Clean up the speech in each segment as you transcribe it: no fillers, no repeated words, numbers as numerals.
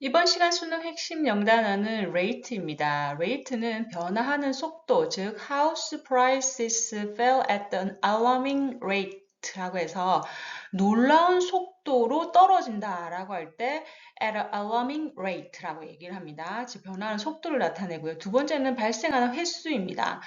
이번 시간 수능 핵심 영단어는 rate입니다. rate는 변화하는 속도, 즉 house prices fell at an alarming rate라고 해서 놀라운 속도로 떨어진다라고 할 때 at an alarming rate라고 얘기를 합니다. 즉 변화하는 속도를 나타내고요. 두 번째는 발생하는 횟수입니다.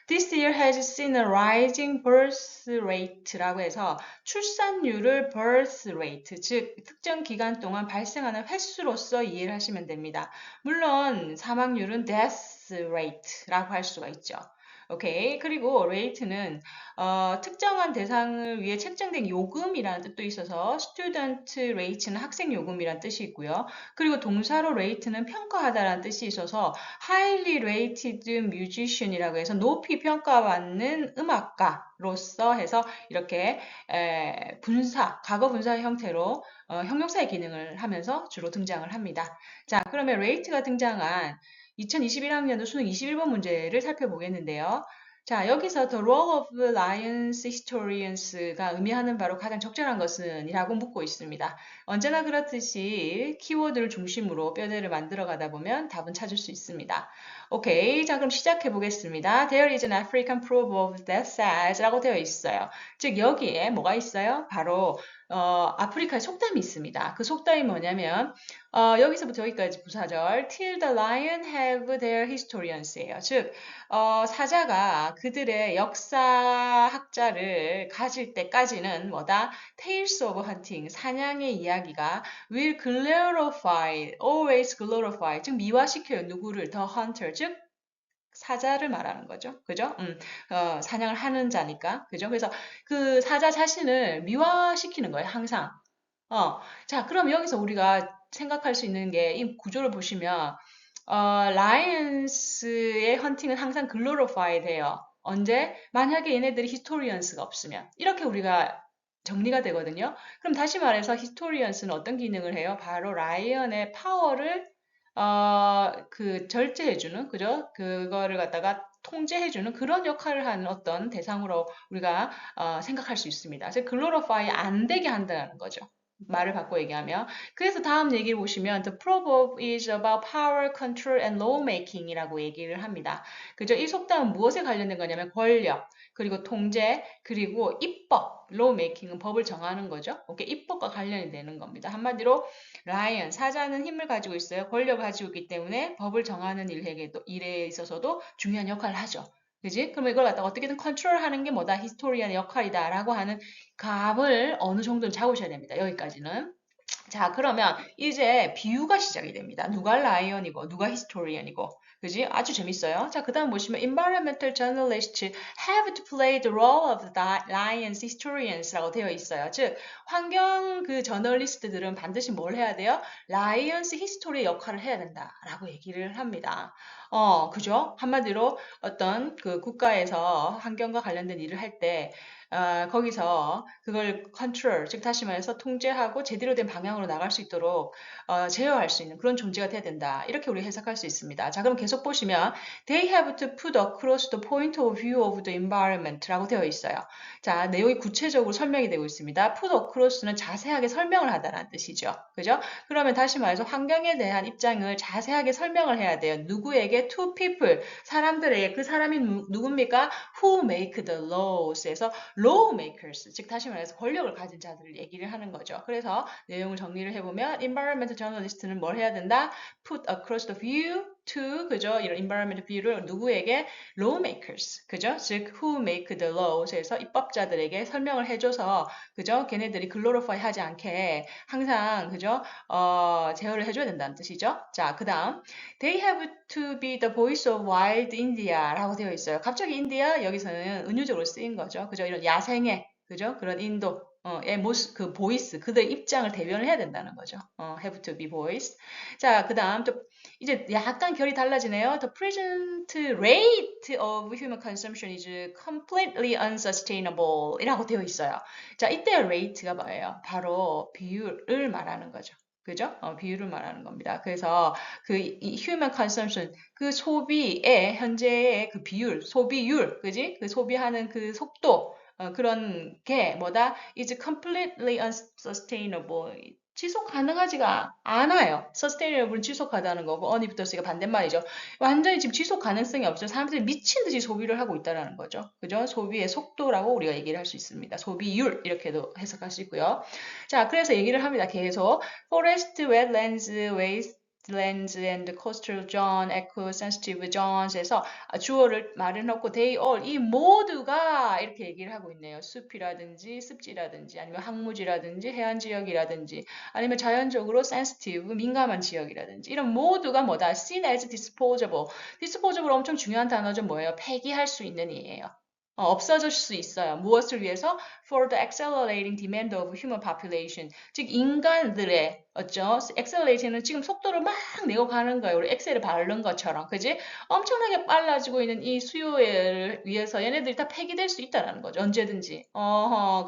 This year has seen a rising birth rate라고 해서 출산율을 birth rate, 즉 특정 기간 동안 발생하는 횟수로서 이해를 하시면 됩니다. 물론 사망률은 death rate라고 할 수가 있죠. 오케이. 그리고 rate는 특정한 대상을 위해 책정된 요금이라는 뜻도 있어서 student rate는 학생 요금이라는 뜻이 있고요. 그리고 동사로 rate는 평가하다라는 뜻이 있어서 highly rated musician이라고 해서 높이 평가받는 음악가로서 해서 이렇게 분사, 과거 분사 형태로 형용사의 기능을 하면서 주로 등장을 합니다. 자, 그러면 rate가 등장한 2021학년도 수능 21번 문제를 살펴보겠는데요. 자, 여기서 the role of Lions historians가 의미하는 바로 가장 적절한 것은 이라고 묻고 있습니다. 언제나 그렇듯이 키워드를 중심으로 뼈대를 만들어 가다 보면 답은 찾을 수 있습니다. 오케이. 자, 그럼 시작해 보겠습니다. There is an African proverb that says 라고 되어 있어요. 즉, 여기에 뭐가 있어요? 바로 아프리카의 속담이 있습니다. 그 속담이 뭐냐면 여기서부터 여기까지 부사절 till the lion have their historians예요. 즉 사자가 그들의 역사학자를 가질 때까지는 뭐다? Tales of hunting, 사냥의 이야기가 will glorify, always glorify, 즉 미화시켜요. 누구를? The hunter, 즉 사자를 말하는 거죠. 그죠? 사냥을 하는 자니까. 그죠? 그래서 그 사자 자신을 미화시키는 거예요. 항상. 자, 그럼 여기서 우리가 생각할 수 있는 게 이 구조를 보시면 라이언스의 헌팅은 항상 글로리파이 돼요. 언제? 만약에 얘네들이 히스토리언스가 없으면. 이렇게 우리가 정리가 되거든요. 그럼 다시 말해서 히스토리언스는 어떤 기능을 해요? 바로 라이언의 파워를 절제해주는, 그죠? 그거를 갖다가 통제해주는 그런 역할을 하는 어떤 대상으로 우리가 생각할 수 있습니다. 즉, 글로리파이 안 되게 한다는 거죠. 말을 바꿔 얘기하면. 그래서 다음 얘기를 보시면 The proverb is about power, control, and lawmaking 이라고 얘기를 합니다. 그죠? 이 속담은 무엇에 관련된 거냐면 권력, 그리고 통제, 그리고 입법, lawmaking은 법을 정하는 거죠. 오케이, 입법과 관련이 되는 겁니다. 한마디로 라이언, 사자는 힘을 가지고 있어요. 권력을 가지고 있기 때문에 법을 정하는 일에 있어서도 중요한 역할을 하죠. 그지? 그럼 이걸 갖다가 어떻게든 컨트롤하는 게 뭐다? 히스토리안의 역할이다라고 하는 감을 어느 정도는 잡으셔야 됩니다. 여기까지는. 자, 그러면 이제 비유가 시작이 됩니다. 누가 라이언이고 누가 히스토리언이고. 그지? 아주 재밌어요. 자, 그 다음 보시면 environmental journalists have to play the role of the lions historians라고 되어 있어요. 즉, 환경 그 저널리스트들은 반드시 뭘 해야 돼요? 라이언스 히스토리의 역할을 해야 된다라고 얘기를 합니다. 그죠? 한마디로 어떤 그 국가에서 환경과 관련된 일을 할 때 거기서 그걸 컨트롤, 즉 다시 말해서 통제하고 제대로 된 방향으로 나갈 수 있도록 제어할 수 있는 그런 존재가 돼야 된다. 이렇게 우리 해석할 수 있습니다. 자, 그럼 계속 보시면 They have to put across the point of view of the environment라고 되어 있어요. 자, 내용이 구체적으로 설명이 되고 있습니다. put across는 자세하게 설명을 하다라는 뜻이죠. 그죠? 그러면 다시 말해서 환경에 대한 입장을 자세하게 설명을 해야 돼요. 누구에게? To people, 사람들에게. 그 사람이 누굽니까? Who make the laws에서 lawmakers, 즉 다시 말해서 권력을 가진 자들을 얘기를 하는 거죠. 그래서 내용을 정리를 해보면 environmental journalist는 뭘 해야 된다? put across the view to, 그죠? 이런 environmental view를 누구에게? lawmakers, 그죠? 즉 who make the laws에서 입법자들에게 설명을 해줘서, 그죠? 걔네들이 glorify 하지 않게 항상, 그죠? 제어를 해줘야 된다는 뜻이죠. 자, 그 다음 they have to be the voice of wild India라고 되어 있어요. 갑자기 인디아 여기서는 은유적으로 쓰인 거죠. 그죠? 이런 야생의, 그죠? 그런 인도의 모습, 그 보이스, 그들의 입장을 대변을 해야 된다는 거죠. have to be voice. 자, 그 다음 또 이제 약간 결이 달라지네요. The present rate of human consumption is completely unsustainable 이라고 되어 있어요. 자, 이때 rate가 뭐예요? 바로 비율을 말하는 거죠. 그죠? 비율을 말하는 겁니다. 그래서 이 human consumption, 그 소비의 현재의 그 비율, 소비율, 그지? 그 소비하는 그 속도, 그런 게 뭐다? is completely unsustainable. 지속 가능하지가 않아요. sustainable은 지속하다는 거고 on이 붙었으니까 반대말이죠. 완전히 지금 지속 가능성이 없어요. 사람들이 미친 듯이 소비를 하고 있다는 거죠. 그죠? 소비의 속도라고 우리가 얘기를 할 수 있습니다. 소비율 이렇게도 해석할 수 있고요. 자, 그래서 얘기를 합니다. 계속 forest, wetlands, wastelands and coastal zone, eco-sensitive zones에서 주어를 말을 넣고 they all 이 모두가 이렇게 얘기를 하고 있네요. 숲이라든지 습지라든지 아니면 항무지라든지 해안 지역이라든지 아니면 자연적으로 sensitive 민감한 지역이라든지 이런 모두가 뭐다? seen as disposable. disposable 엄청 중요한 단어죠. 뭐예요? 폐기할 수 있는 이에요. 없어질 수 있어요. 무엇을 위해서? For the accelerating demand of human population. 즉 인간들의 어쩌? accelerating은 지금 속도를 막 내고 가는 거예요. 우리 엑셀을 바른 것처럼, 그지? 엄청나게 빨라지고 있는 이 수요를 위해서 얘네들이 다 폐기될 수 있다는 거죠. 언제든지.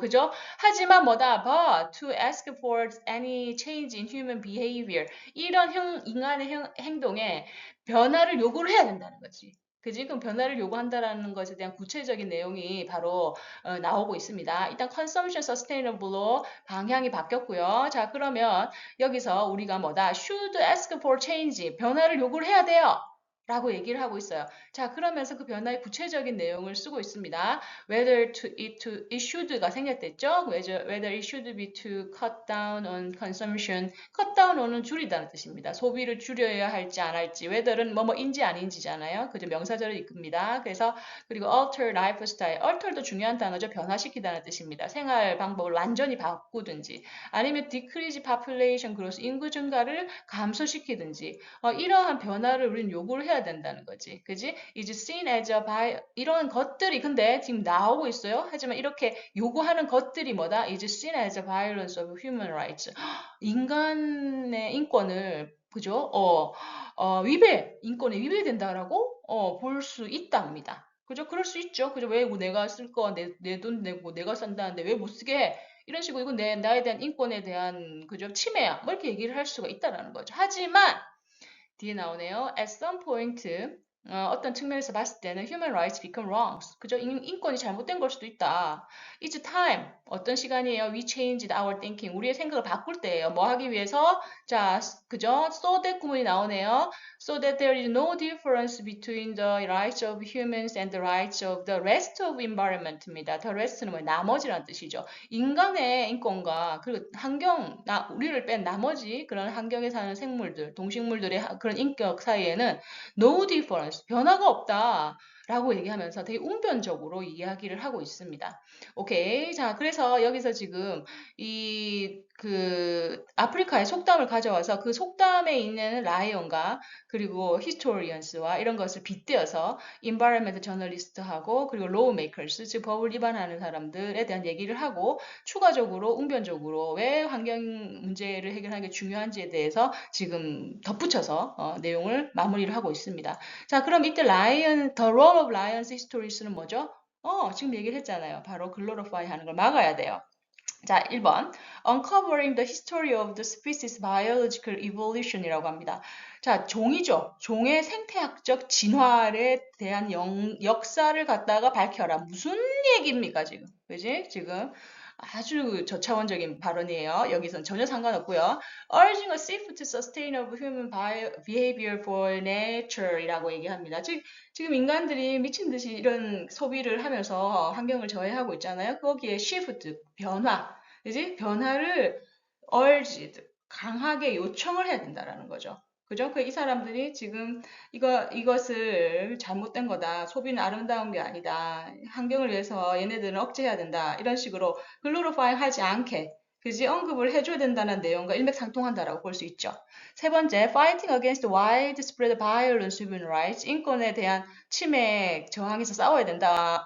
그죠? 하지만 뭐다? But to ask for any change in human behavior. 이런 인간의 행동에 변화를 요구를 해야 된다는 거지. 그지? 그럼 변화를 요구한다라는 것에 대한 구체적인 내용이 바로 나오고 있습니다. 일단 consumption sustainable로 방향이 바뀌었고요. 자, 그러면 여기서 우리가 뭐다? should ask for change. 변화를 요구를 해야 돼요. 라고 얘기를 하고 있어요. 자, 그러면서 그 변화의 구체적인 내용을 쓰고 있습니다. Whether it should가 생겼댔죠? Whether it should be to cut down on consumption. cut down on은 줄이다는 뜻입니다. 소비를 줄여야 할지 안 할지. whether은 뭐뭐인지 아닌지잖아요. 그죠? 명사절을 이끕니다. 그래서 그리고 alter lifestyle. alter도 중요한 단어죠. 변화시키다는 뜻입니다. 생활 방법을 완전히 바꾸든지 아니면 decrease population growth. 인구 증가를 감소시키든지 이러한 변화를 우리는 요구를 해야 된다는 거지. 그지? is seen as a 이런 것들이 근데 지금 나오고 있어요. 하지만 이렇게 요구하는 것들이 뭐다? is seen as a violence of human rights. 인간의 인권을 그죠? 인권에 위배된다라고 볼 수 있답니다. 그죠? 그럴 수 있죠. 그죠? 왜 내가 쓸 거 내 돈 내고 내가 산다는데 왜 못 쓰게 해? 이런 식으로 이건 나에 대한 인권에 대한 그죠? 침해야. 뭐 이렇게 얘기를 할 수가 있다라는 거죠. 하지만 뒤에 나오네요. At some point 어떤 측면에서 봤을 때는 human rights become wrongs. 그죠? 인권이 잘못된 걸 수도 있다. It's time. 어떤 시간이에요? We changed our thinking. 우리의 생각을 바꿀 때예요. 뭐 하기 위해서? 자, 그죠? So that 구문이 나오네요. So that there is no difference between the rights of humans and the rights of the rest of environment입니다. The rest는 뭐예요? 나머지라는 뜻이죠. 인간의 인권과 그리고 우리를 뺀 나머지 그런 환경에 사는 생물들, 동식물들의 그런 인격 사이에는 no difference, 변화가 없다. 라고 얘기하면서 되게 웅변적으로 이야기를 하고 있습니다. 오케이. 자, 그래서 여기서 지금 아프리카의 속담을 가져와서 그 속담에 있는 라이언과 그리고 히스토리언스와 이런 것을 빗대어서 environment 저널리스트하고 그리고 law makers, 즉 법을 위반하는 사람들에 대한 얘기를 하고 추가적으로 웅변적으로 왜 환경 문제를 해결하는 게 중요한지에 대해서 지금 덧붙여서 내용을 마무리를 하고 있습니다. 자, 그럼 이때 the role of lions histories는 뭐죠? 지금 얘기를 했잖아요. 바로 glorify 하는 걸 막아야 돼요. 자, 1번. Uncovering the history of the species biological evolution이라고 합니다. 자, 종이죠. 종의 생태학적 진화에 대한 역사를 갖다가 밝혀라. 무슨 얘기입니까, 지금? 그지? 지금 아주 저차원적인 발언이에요. 여기선 전혀 상관없고요. Urging a safe to sustainable human behavior for nature이라고 얘기합니다. 지금 인간들이 미친 듯이 이런 소비를 하면서 환경을 저해하고 있잖아요. 거기에 shift, 변화, 그지? 변화를 urged, 강하게 요청을 해야 된다라는 거죠. 그죠? 이 사람들이 지금 이것을 잘못된 거다. 소비는 아름다운 게 아니다. 환경을 위해서 얘네들은 억제해야 된다. 이런 식으로 글로리파잉 하지 않게 그지? 언급을 해줘야 된다는 내용과 일맥상통한다라고 볼 수 있죠. 세 번째, fighting against widespread violence of human rights. 인권에 대한 침해에 저항해서 싸워야 된다.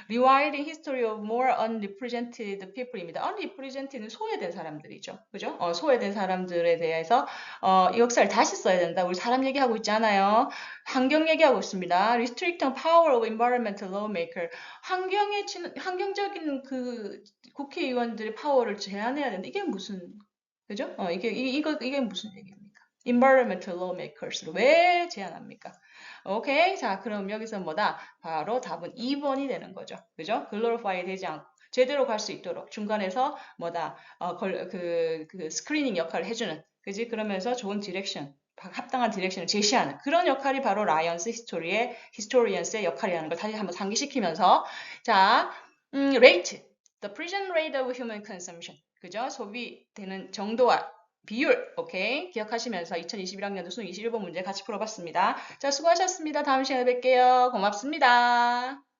Rewriting history of more unrepresented people입니다. unrepresented는 소외된 사람들이죠. 그죠? 소외된 사람들에 대해서 이 역사를 다시 써야 된다. 우리 사람 얘기하고 있잖아요. 환경 얘기하고 있습니다. Restricting power of environmental lawmaker. 환경적인 그 국회의원들의 파워를 제한해야 된다. 이게 무슨 그죠? 이게 무슨 얘기입니까? environmental lawmakers를 왜 제한합니까? 오케이. 자, 그럼 여기서 뭐다? 바로 답은 2번이 되는 거죠. 그죠? glorify 되지 않고. 제대로 갈 수 있도록 중간에서 뭐다 그 스크리닝 역할을 해주는 그지? 그러면서 좋은 디렉션 합당한 디렉션을 제시하는 그런 역할이 바로 라이언스 히스토리언스의 역할이라는 걸 다시 한번 상기시키면서 자, rate, the present rate of human consumption, 그죠? 소비되는 정도와 비율, 오케이? 기억하시면서 2021학년도 수능 21번 문제 같이 풀어봤습니다. 자, 수고하셨습니다. 다음 시간에 뵐게요. 고맙습니다.